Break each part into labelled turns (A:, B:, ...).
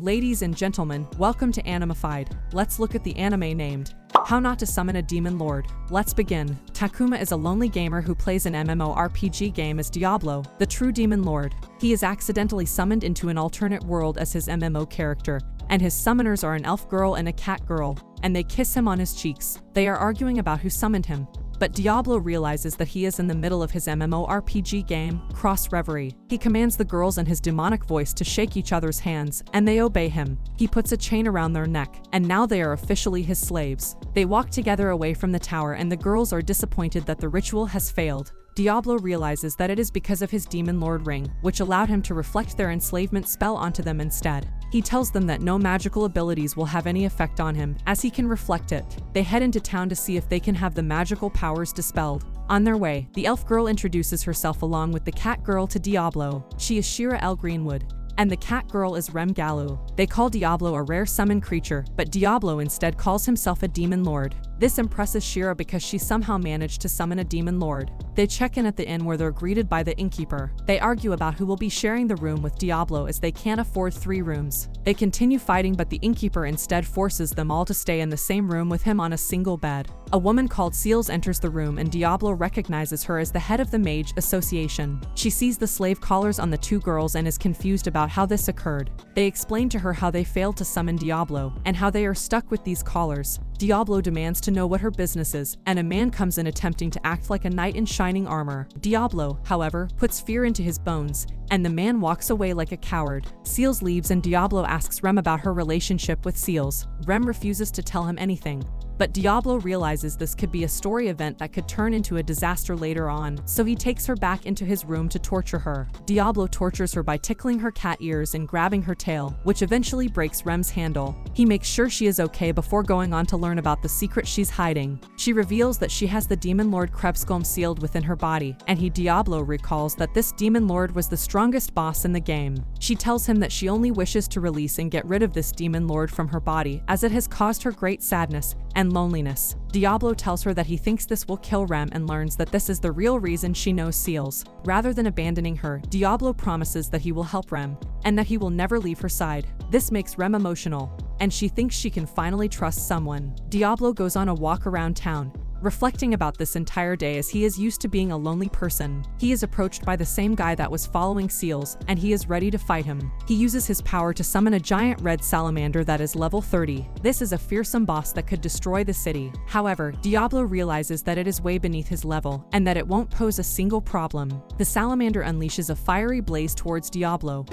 A: Ladies and gentlemen, welcome to Animefied. Let's look at the anime named How Not to Summon a Demon Lord. Let's begin. Takuma is a lonely gamer who plays an MMORPG game as Diablo, the true Demon Lord. He is accidentally summoned into an alternate world as his MMO character, and his summoners are an elf girl and a cat girl, and they kiss him on his cheeks. They are arguing about who summoned him. But Diablo realizes that he is in the middle of his MMORPG game, Cross Reverie. He commands the girls in his demonic voice to shake each other's hands, and they obey him. He puts a chain around their neck, and now they are officially his slaves. They walk together away from the tower, and the girls are disappointed that the ritual has failed. Diablo realizes that it is because of his Demon Lord ring, which allowed him to reflect their enslavement spell onto them instead. He tells them that no magical abilities will have any effect on him, as he can reflect it. They head into town to see if they can have the magical powers dispelled. On their way, the elf girl introduces herself along with the cat girl to Diablo. She is Shira L. Greenwood, and the cat girl is Rem Galu. They call Diablo a rare summon creature, but Diablo instead calls himself a Demon Lord. This impresses Shira because she somehow managed to summon a Demon Lord. They check in at the inn where they're greeted by the innkeeper. They argue about who will be sharing the room with Diablo as they can't afford 3 rooms. They continue fighting, but the innkeeper instead forces them all to stay in the same room with him on a single bed. A woman called Seals enters the room, and Diablo recognizes her as the head of the Mage Association. She sees the slave collars on the 2 girls and is confused about how this occurred. They explain to her how they failed to summon Diablo, and how they are stuck with these collars. Diablo demands to know what her business is, and a man comes in attempting to act like a knight in shining armor. Diablo, however, puts fear into his bones, and the man walks away like a coward. Seals leaves, and Diablo asks Rem about her relationship with Seals. Rem refuses to tell him anything. But Diablo realizes this could be a story event that could turn into a disaster later on, so he takes her back into his room to torture her. Diablo tortures her by tickling her cat ears and grabbing her tail, which eventually breaks Rem's handle. He makes sure she is okay before going on to learn about the secret she's hiding. She reveals that she has the Demon Lord Krebsgolm sealed within her body, and Diablo recalls that this Demon Lord was the strongest boss in the game. She tells him that she only wishes to release and get rid of this Demon Lord from her body, as it has caused her great sadness and loneliness. Diablo tells her that he thinks this will kill Rem, and learns that this is the real reason she knows Seals. Rather than abandoning her, Diablo promises that he will help Rem, and that he will never leave her side. This makes Rem emotional, and she thinks she can finally trust someone. Diablo goes on a walk around town, reflecting about this entire day as he is used to being a lonely person. He is approached by the same guy that was following Seals, and he is ready to fight him. He uses his power to summon a giant red salamander that is level 30. This is a fearsome boss that could destroy the city. However, Diablo realizes that it is way beneath his level, and that it won't pose a single problem. The salamander unleashes a fiery blaze towards Diablo.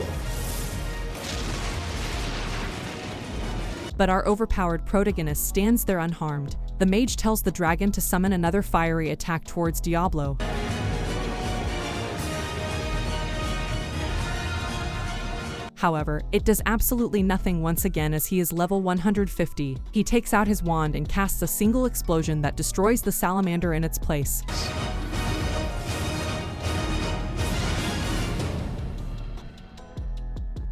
A: But our overpowered protagonist stands there unharmed. The mage tells the dragon to summon another fiery attack towards Diablo. However, it does absolutely nothing once again, as he is level 150. He takes out his wand and casts a single explosion that destroys the salamander in its place.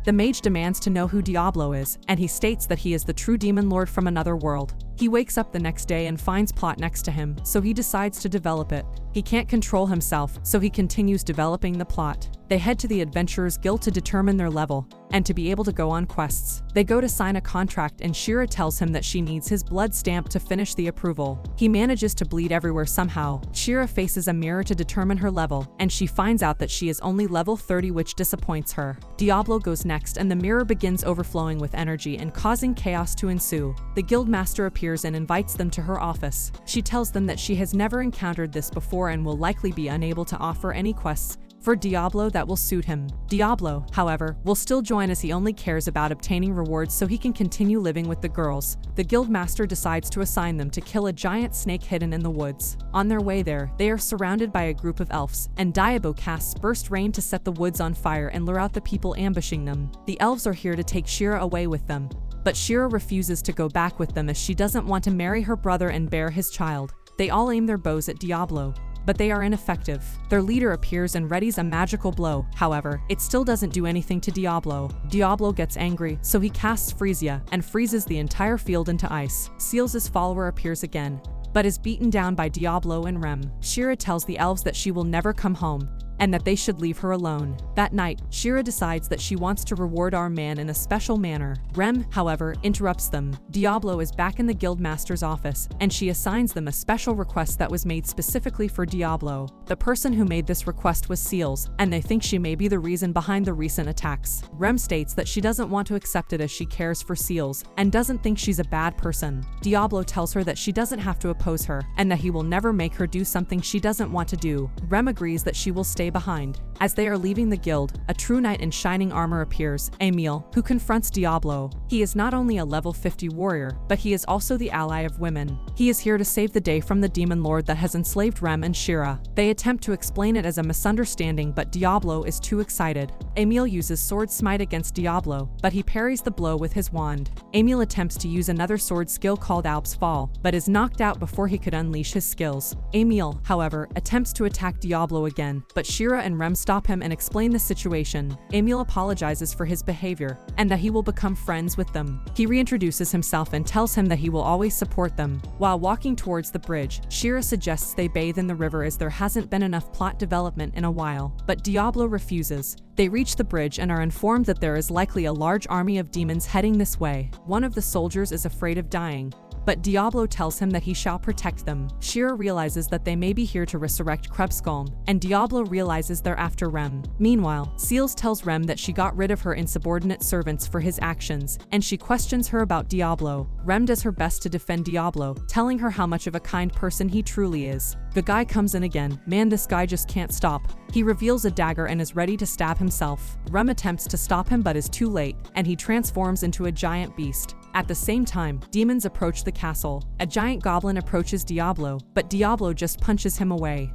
A: The mage demands to know who Diablo is, and he states that he is the true Demon Lord from another world. He wakes up the next day and finds plot next to him, so he decides to develop it. He can't control himself, so he continues developing the plot. They head to the Adventurers Guild to determine their level, and to be able to go on quests. They go to sign a contract, and Shira tells him that she needs his blood stamp to finish the approval. He manages to bleed everywhere somehow. Shira faces a mirror to determine her level, and she finds out that she is only level 30, which disappoints her. Diablo goes next, and the mirror begins overflowing with energy and causing chaos to ensue. The guild master appears and invites them to her office. She tells them that she has never encountered this before and will likely be unable to offer any quests for Diablo that will suit him. Diablo, however, will still join, as he only cares about obtaining rewards so he can continue living with the girls. The guild master decides to assign them to kill a giant snake hidden in the woods. On their way there, they are surrounded by a group of elves, and Diablo casts burst rain to set the woods on fire and lure out the people ambushing them. The elves are here to take Shira away with them, but Shira refuses to go back with them as she doesn't want to marry her brother and bear his child. They all aim their bows at Diablo, but they are ineffective. Their leader appears and readies a magical blow. However, it still doesn't do anything to Diablo. Diablo gets angry, so he casts Freesia and freezes the entire field into ice. Seals' follower appears again, but is beaten down by Diablo and Rem. Shira tells the elves that she will never come home, and that they should leave her alone. That night, Shira decides that she wants to reward our man in a special manner. Rem, however, interrupts them. Diablo is back in the guildmaster's office, and she assigns them a special request that was made specifically for Diablo. The person who made this request was Seals, and they think she may be the reason behind the recent attacks. Rem states that she doesn't want to accept it as she cares for Seals, and doesn't think she's a bad person. Diablo tells her that she doesn't have to oppose her, and that he will never make her do something she doesn't want to do. Rem agrees that she will stay behind. As they are leaving the guild, a true knight in shining armor appears, Emil, who confronts Diablo. He is not only a level 50 warrior, but he is also the ally of women. He is here to save the day from the Demon Lord that has enslaved Rem and Shira. They attempt to explain it as a misunderstanding, but Diablo is too excited. Emil uses sword smite against Diablo, but he parries the blow with his wand. Emil attempts to use another sword skill called Alp's Fall, but is knocked out before he could unleash his skills. Emil, however, attempts to attack Diablo again, but Shira and Rem stop him and explain the situation. Emil apologizes for his behavior, and that he will become friends with them. He reintroduces himself and tells him that he will always support them. While walking towards the bridge, Shira suggests they bathe in the river as there hasn't been enough plot development in a while, but Diablo refuses. They reach the bridge and are informed that there is likely a large army of demons heading this way. One of the soldiers is afraid of dying, but Diablo tells him that he shall protect them. Shira realizes that they may be here to resurrect Krebskalm, and Diablo realizes they're after Rem. Meanwhile, Seals tells Rem that she got rid of her insubordinate servants for his actions, and she questions her about Diablo. Rem does her best to defend Diablo, telling her how much of a kind person he truly is. The guy comes in again. Man, this guy just can't stop. He reveals a dagger and is ready to stab himself. Rem attempts to stop him but is too late, and he transforms into a giant beast. At the same time, demons approach the castle. A giant goblin approaches Diablo, but Diablo just punches him away.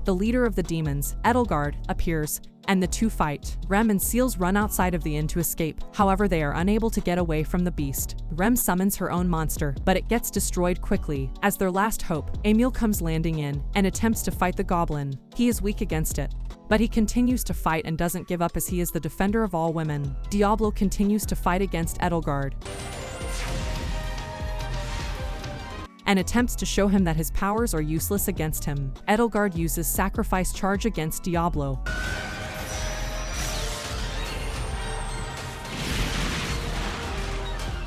A: The leader of the demons, Edelgard, appears, and the two fight. Rem and Seals run outside of the inn to escape. However, they are unable to get away from the beast. Rem summons her own monster, but it gets destroyed quickly. As their last hope, Emil comes landing in and attempts to fight the goblin. He is weak against it, but he continues to fight and doesn't give up as he is the defender of all women. Diablo continues to fight against Edelgard and attempts to show him that his powers are useless against him. Edelgard uses sacrifice charge against Diablo,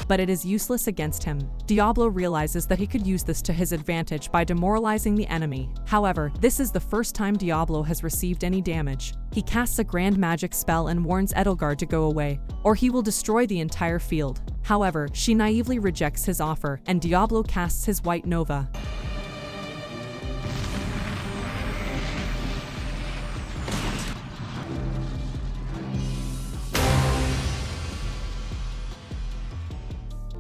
A: but it is useless against him. Diablo realizes that he could use this to his advantage by demoralizing the enemy. However, this is the first time Diablo has received any damage. He casts a grand magic spell and warns Edelgard to go away, or he will destroy the entire field. However, she naively rejects his offer, and Diablo casts his White Nova.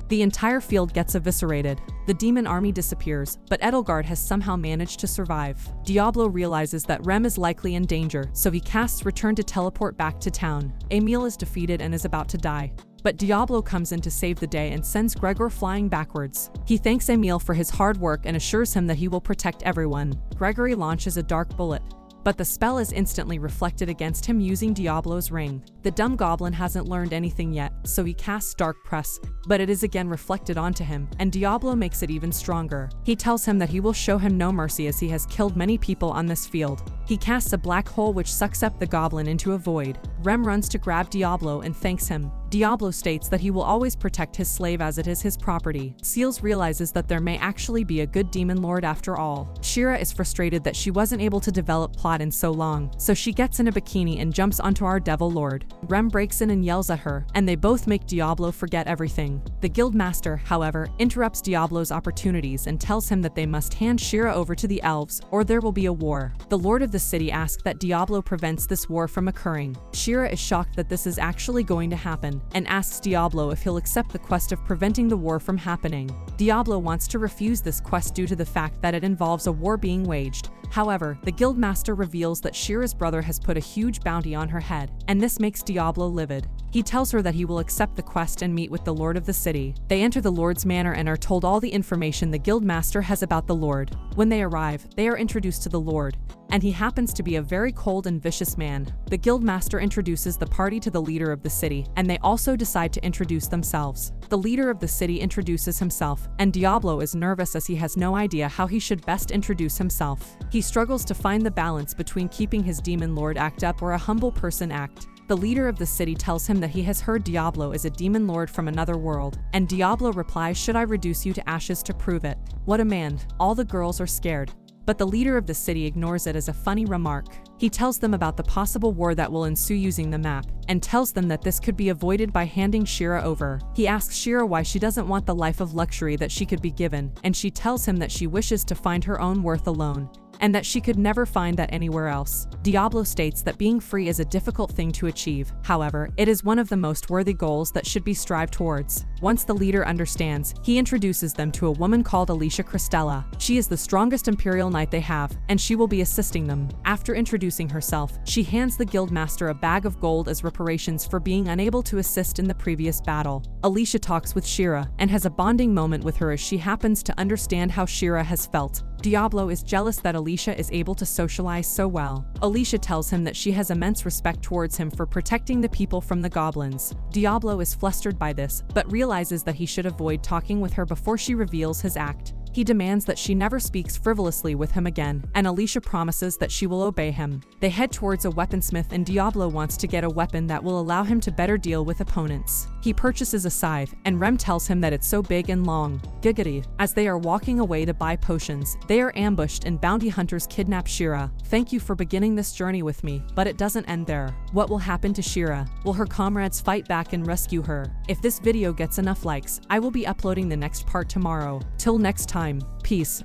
A: The entire field gets eviscerated. The demon army disappears, but Edelgard has somehow managed to survive. Diablo realizes that Rem is likely in danger, so he casts Return to teleport back to town. Emil is defeated and is about to die, but Diablo comes in to save the day and sends Gregor flying backwards. He thanks Emil for his hard work and assures him that he will protect everyone. Gregory launches a dark bullet, but the spell is instantly reflected against him using Diablo's ring. The dumb goblin hasn't learned anything yet, so he casts Dark Press, but it is again reflected onto him, and Diablo makes it even stronger. He tells him that he will show him no mercy as he has killed many people on this field. He casts a black hole which sucks up the goblin into a void. Rem runs to grab Diablo and thanks him. Diablo states that he will always protect his slave as it is his property. Seals realizes that there may actually be a good demon lord after all. Shira is frustrated that she wasn't able to develop plot in so long, so she gets in a bikini and jumps onto our devil lord. Rem breaks in and yells at her, and they both make Diablo forget everything. The guild master, however, interrupts Diablo's opportunities and tells him that they must hand Shira over to the elves, or there will be a war. The lord of the city asks that Diablo prevents this war from occurring. Shira is shocked that this is actually going to happen, and asks Diablo if he'll accept the quest of preventing the war from happening. Diablo wants to refuse this quest due to the fact that it involves a war being waged. However, the guildmaster reveals that Shira's brother has put a huge bounty on her head, and this makes Diablo livid. He tells her that he will accept the quest and meet with the Lord of the city. They enter the Lord's manor and are told all the information the guildmaster has about the Lord. When they arrive, they are introduced to the Lord, and he happens to be a very cold and vicious man. The guildmaster introduces the party to the leader of the city, and they also decide to introduce themselves. The leader of the city introduces himself, and Diablo is nervous as he has no idea how he should best introduce himself. He struggles to find the balance between keeping his demon lord act up or a humble person act. The leader of the city tells him that he has heard Diablo is a demon lord from another world, and Diablo replies, "Should I reduce you to ashes to prove it?" What a man. All the girls are scared. But the leader of the city ignores it as a funny remark. He tells them about the possible war that will ensue using the map, and tells them that this could be avoided by handing Shira over. He asks Shira why she doesn't want the life of luxury that she could be given, and she tells him that she wishes to find her own worth alone, and that she could never find that anywhere else. Diablo states that being free is a difficult thing to achieve. However, it is one of the most worthy goals that should be strived towards. Once the leader understands, he introduces them to a woman called Alicia Cristella. She is the strongest Imperial Knight they have, and she will be assisting them. After introducing herself, she hands the guildmaster a bag of gold as reparations for being unable to assist in the previous battle. Alicia talks with Shira, and has a bonding moment with her as she happens to understand how Shira has felt. Diablo is jealous that Alicia is able to socialize so well. Alicia tells him that she has immense respect towards him for protecting the people from the goblins. Diablo is flustered by this, but realizes that he should avoid talking with her before she reveals his act. He demands that she never speaks frivolously with him again, and Alicia promises that she will obey him. They head towards a weaponsmith, and Diablo wants to get a weapon that will allow him to better deal with opponents. He purchases a scythe, and Rem tells him that it's so big and long. Giggity. As they are walking away to buy potions, they are ambushed and bounty hunters kidnap Shira. Thank you for beginning this journey with me, but it doesn't end there. What will happen to Shira? Will her comrades fight back and rescue her? If this video gets enough likes, I will be uploading the next part tomorrow. Till next time, peace.